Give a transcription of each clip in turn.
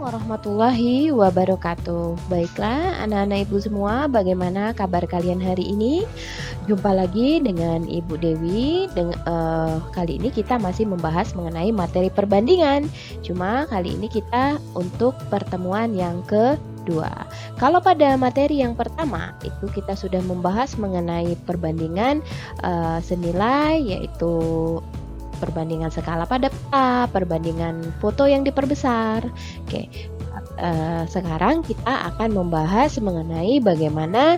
Warahmatullahi wabarakatuh. Baiklah, anak-anak ibu semua, bagaimana kabar kalian hari ini? Jumpa lagi dengan Ibu Dewi. Kali ini kita masih membahas mengenai materi perbandingan. Cuma kali ini kita untuk pertemuan yang kedua. Kalau pada materi yang pertama itu kita sudah membahas mengenai perbandingan senilai, yaitu perbandingan skala pada peta, perbandingan foto yang diperbesar. Oke, sekarang kita akan membahas mengenai bagaimana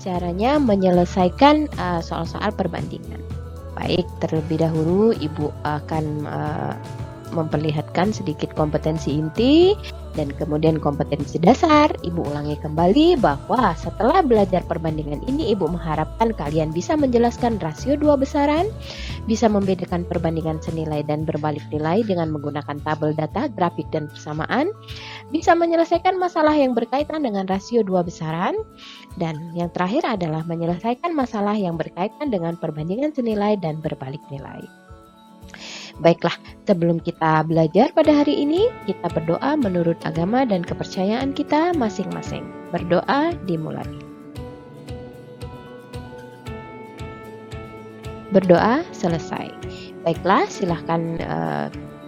caranya menyelesaikan soal-soal perbandingan. Baik, terlebih dahulu Ibu akan memperlihatkan sedikit kompetensi inti dan kemudian kompetensi dasar. Ibu ulangi kembali bahwa setelah belajar perbandingan ini, Ibu mengharapkan kalian bisa menjelaskan rasio dua besaran, bisa membedakan perbandingan senilai dan berbalik nilai dengan menggunakan tabel data, grafik, dan persamaan, bisa menyelesaikan masalah yang berkaitan dengan rasio dua besaran, dan yang terakhir adalah menyelesaikan masalah yang berkaitan dengan perbandingan senilai dan berbalik nilai. Baiklah, sebelum kita belajar pada hari ini, kita berdoa menurut agama dan kepercayaan kita masing-masing. Berdoa dimulai. Berdoa selesai. Baiklah, silahkan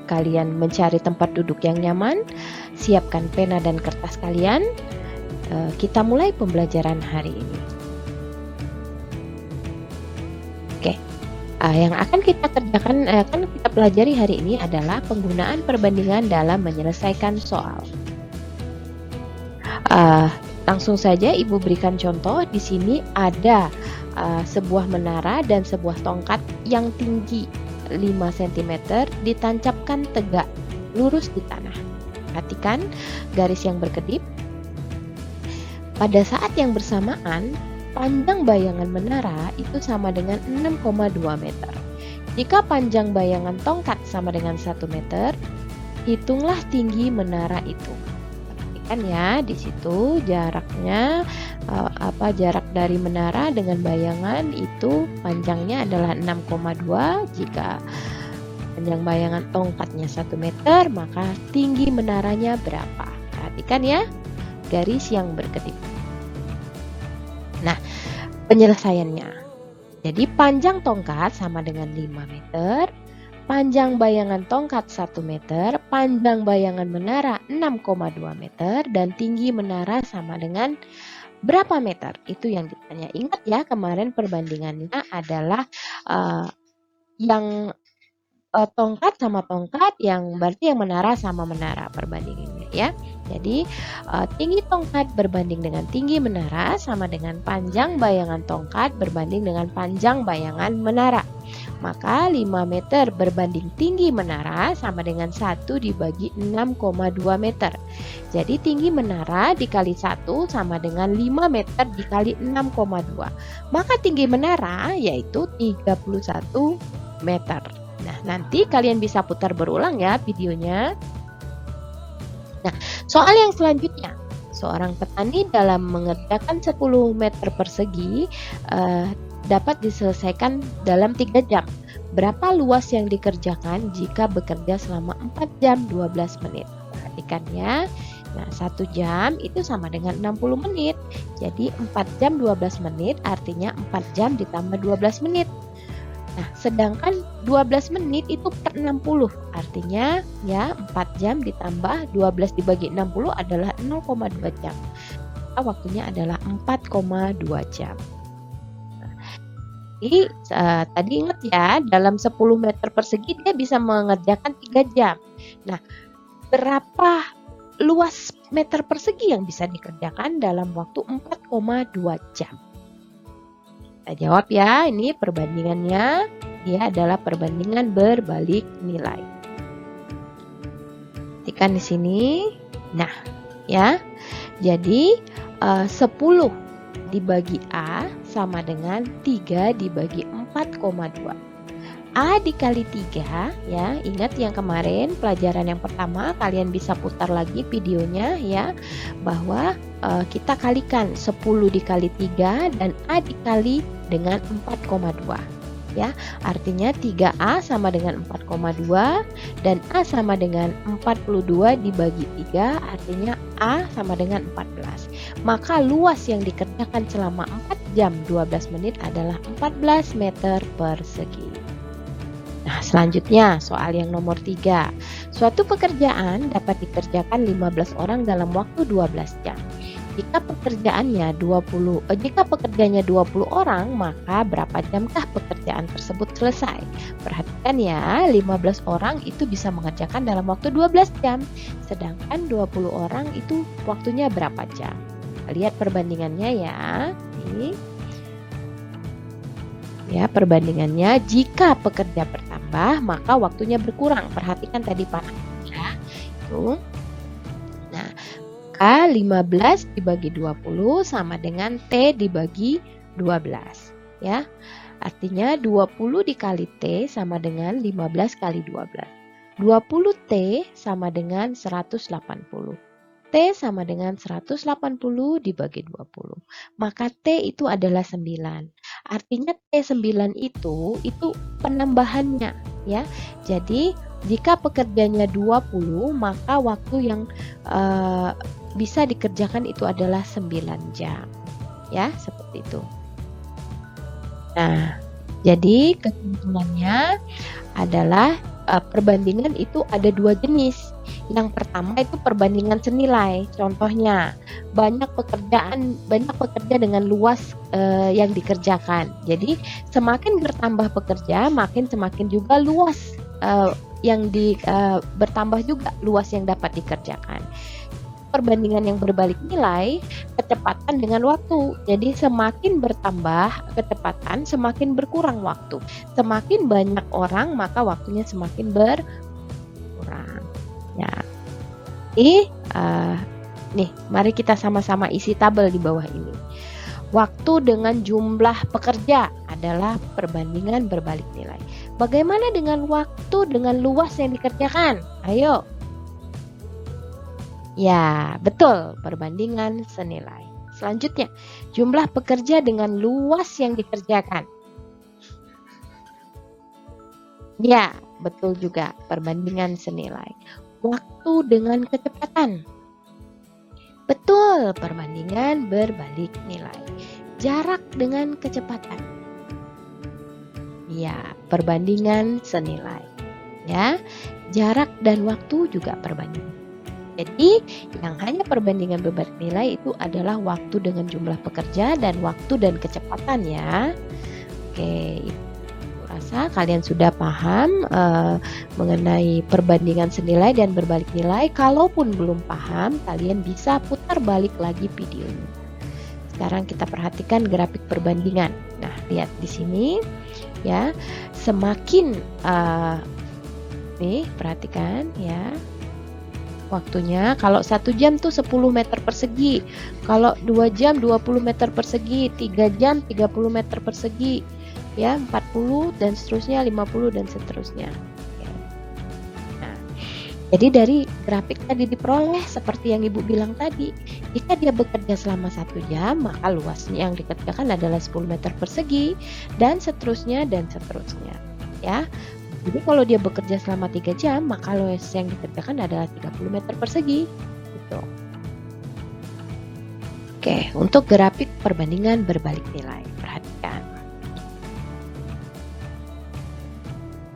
kalian mencari tempat duduk yang nyaman, siapkan pena dan kertas kalian. Kita mulai pembelajaran hari ini. Oke. Yang akan kita kerjakan, akan kita pelajari hari ini adalah penggunaan perbandingan dalam menyelesaikan soal. Langsung saja Ibu berikan contoh. Di sini ada sebuah menara dan sebuah tongkat yang tinggi 5 cm ditancapkan tegak lurus di tanah. Perhatikan garis yang berkedip. Pada saat yang bersamaan, panjang bayangan menara itu sama dengan 6,2 meter. Jika panjang bayangan tongkat sama dengan 1 meter, hitunglah tinggi menara itu. Perhatikan ya, di situ jaraknya jarak dari menara dengan bayangan itu panjangnya adalah 6,2. Jika panjang bayangan tongkatnya 1 meter, maka tinggi menaranya berapa? Perhatikan ya, garis yang berkedip. Nah, penyelesaiannya. Jadi panjang tongkat sama dengan 5 meter, panjang bayangan tongkat 1 meter, panjang bayangan menara 6,2 meter, dan tinggi menara sama dengan berapa meter? Itu yang ditanya. Ingat ya, kemarin perbandingannya adalah yang tongkat sama tongkat, yang berarti yang menara sama menara perbandingannya ya. Jadi tinggi tongkat berbanding dengan tinggi menara sama dengan panjang bayangan tongkat berbanding dengan panjang bayangan menara. Maka 5 meter berbanding tinggi menara sama dengan 1 dibagi 6,2 meter. Jadi tinggi menara dikali 1 sama dengan 5 meter dikali 6,2. Maka tinggi menara yaitu 31 meter. Nah, nanti kalian bisa putar berulang ya videonya. Nah, soal yang selanjutnya. Seorang petani dalam mengerjakan 10 meter persegi dapat diselesaikan dalam 3 jam. Berapa luas yang dikerjakan jika bekerja selama 4 jam 12 menit? Perhatikan ya. Nah, 1 jam itu sama dengan 60 menit. Jadi 4 jam 12 menit artinya 4 jam ditambah 12 menit. Nah, sedangkan 12 menit itu per 60, artinya ya 4 jam ditambah 12 dibagi 60 adalah 0,2 jam. Waktunya adalah 4,2 jam. Nah, jadi tadi ingat ya, dalam 10 meter persegi dia bisa mengerjakan 3 jam. Nah, berapa luas meter persegi yang bisa dikerjakan dalam waktu 4,2 jam? Kita jawab ya, ini perbandingannya, dia adalah perbandingan berbalik nilai. Perhatikan di sini. Nah, ya. Jadi 10 dibagi A sama dengan 3 dibagi 4,2. A dikali 3 ya. Ingat yang kemarin pelajaran yang pertama, kalian bisa putar lagi videonya ya, bahwa kita kalikan 10 dikali 3 dan A dikali dengan 4,2. ya. Artinya 3A sama dengan 4,2 dan A sama dengan 42 dibagi 3, artinya A sama dengan 14. Maka luas yang dikerjakan selama 4 jam 12 menit adalah 14 meter persegi. Nah, selanjutnya soal yang nomor 3. Suatu pekerjaan dapat dikerjakan 15 orang dalam waktu 12 jam. Jika pekerjanya 20 orang, maka berapa jamkah pekerjaan tersebut selesai? Perhatikan ya, 15 orang itu bisa mengerjakan dalam waktu 12 jam. Sedangkan 20 orang itu waktunya berapa jam? Lihat perbandingannya ya. Nih. Ya, perbandingannya jika pekerja bertambah, maka waktunya berkurang. Perhatikan tadi panahnya. Itu. Nah, 15 dibagi 20 sama dengan T dibagi 12. Ya. Artinya 20 dikali T sama dengan 15 kali 12. 20 T sama dengan 180. T sama dengan 180 dibagi 20. Maka T itu adalah 9. Artinya T9 itu penambahannya ya. Jadi jika pekerjanya 20, maka waktu yang bisa dikerjakan itu adalah 9 jam. Ya, seperti itu. Nah, jadi kesimpulannya adalah perbandingan itu ada 2 jenis. Yang pertama itu perbandingan senilai. Contohnya, banyak pekerja dengan luas yang dikerjakan. Jadi semakin bertambah pekerja, semakin juga luas bertambah juga luas yang dapat dikerjakan. Perbandingan yang berbalik nilai, kecepatan dengan waktu. Jadi semakin bertambah kecepatan, semakin berkurang waktu. Semakin banyak orang, maka waktunya semakin berkurang. Ya. Nih, mari kita sama-sama isi tabel di bawah ini. Waktu dengan jumlah pekerja adalah perbandingan berbalik nilai. Bagaimana dengan waktu dengan luas yang dikerjakan? Ayo. Ya, betul, perbandingan senilai. Selanjutnya, jumlah pekerja dengan luas yang dikerjakan. Ya, betul juga, perbandingan senilai. Waktu dengan kecepatan. Betul, perbandingan berbalik nilai. Jarak dengan kecepatan. Ya, perbandingan senilai. Ya, jarak dan waktu juga perbandingan. Jadi, yang hanya perbandingan berbalik nilai itu adalah waktu dengan jumlah pekerja dan waktu dan kecepatan ya. Oke, aku rasa kalian sudah paham mengenai perbandingan senilai dan berbalik nilai. Kalaupun belum paham, kalian bisa putar balik lagi videonya. Sekarang kita perhatikan grafik perbandingan. Nah, lihat di sini ya, semakin nih perhatikan ya. Waktunya kalau 1 jam tuh 10 meter persegi, kalau 2 jam 20 meter persegi, 3 jam 30 meter persegi, ya 40 dan seterusnya, 50 dan seterusnya. Nah, jadi dari grafik tadi diperoleh seperti yang Ibu bilang tadi, jika dia bekerja selama 1 jam, maka luasnya yang dikerjakan adalah 10 meter persegi dan seterusnya dan seterusnya. Ya. Jadi kalau dia bekerja selama 3 jam, maka luas yang dikerjakan adalah 30 meter persegi. Gitu. Oke, untuk grafik perbandingan berbalik nilai, perhatikan.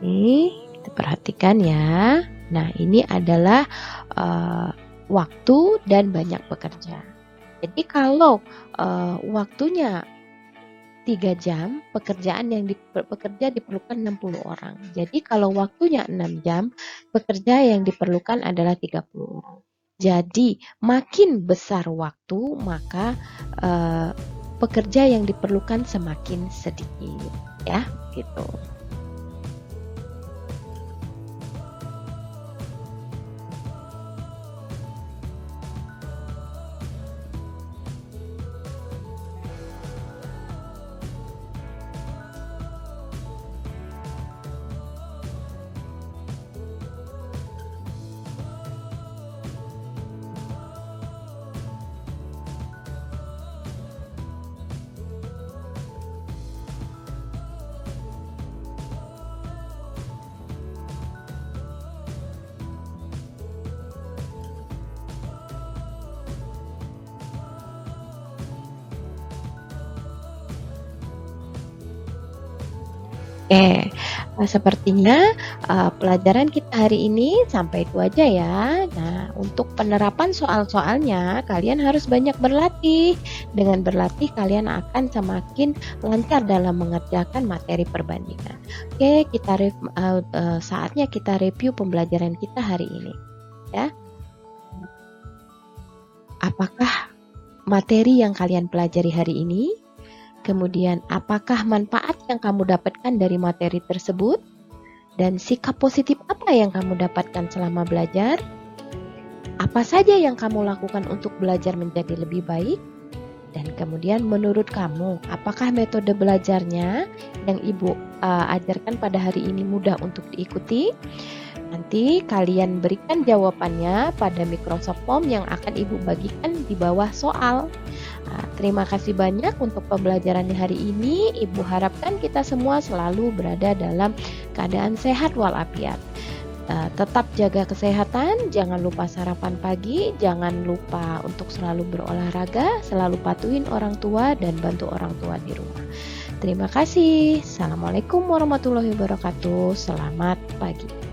Ini kita perhatikan ya. Nah, ini adalah waktu dan banyak pekerja. Jadi kalau waktunya 3 jam, pekerja diperlukan 60 orang. Jadi kalau waktunya 6 jam, pekerja yang diperlukan adalah 30 orang. Jadi makin besar waktu, maka pekerja yang diperlukan semakin sedikit, ya, gitu. Oke, sepertinya, pelajaran kita hari ini sampai itu aja ya. Nah, untuk penerapan soal-soalnya kalian harus banyak berlatih. Dengan berlatih kalian akan semakin lancar dalam mengerjakan materi perbandingan. Oke, saatnya kita review pembelajaran kita hari ini, ya. Apakah materi yang kalian pelajari hari ini? Kemudian, apakah manfaat yang kamu dapatkan dari materi tersebut? Dan sikap positif apa yang kamu dapatkan selama belajar? Apa saja yang kamu lakukan untuk belajar menjadi lebih baik? Dan kemudian menurut kamu, apakah metode belajarnya yang Ibu ajarkan pada hari ini mudah untuk diikuti? Nanti kalian berikan jawabannya pada Microsoft Form yang akan Ibu bagikan di bawah soal. Terima kasih banyak untuk pembelajarannya hari ini. Ibu harapkan kita semua selalu berada dalam keadaan sehat walafiat. Tetap jaga kesehatan, jangan lupa sarapan pagi, jangan lupa untuk selalu berolahraga, selalu patuhin orang tua dan bantu orang tua di rumah. Terima kasih. Assalamualaikum warahmatullahi wabarakatuh. Selamat pagi.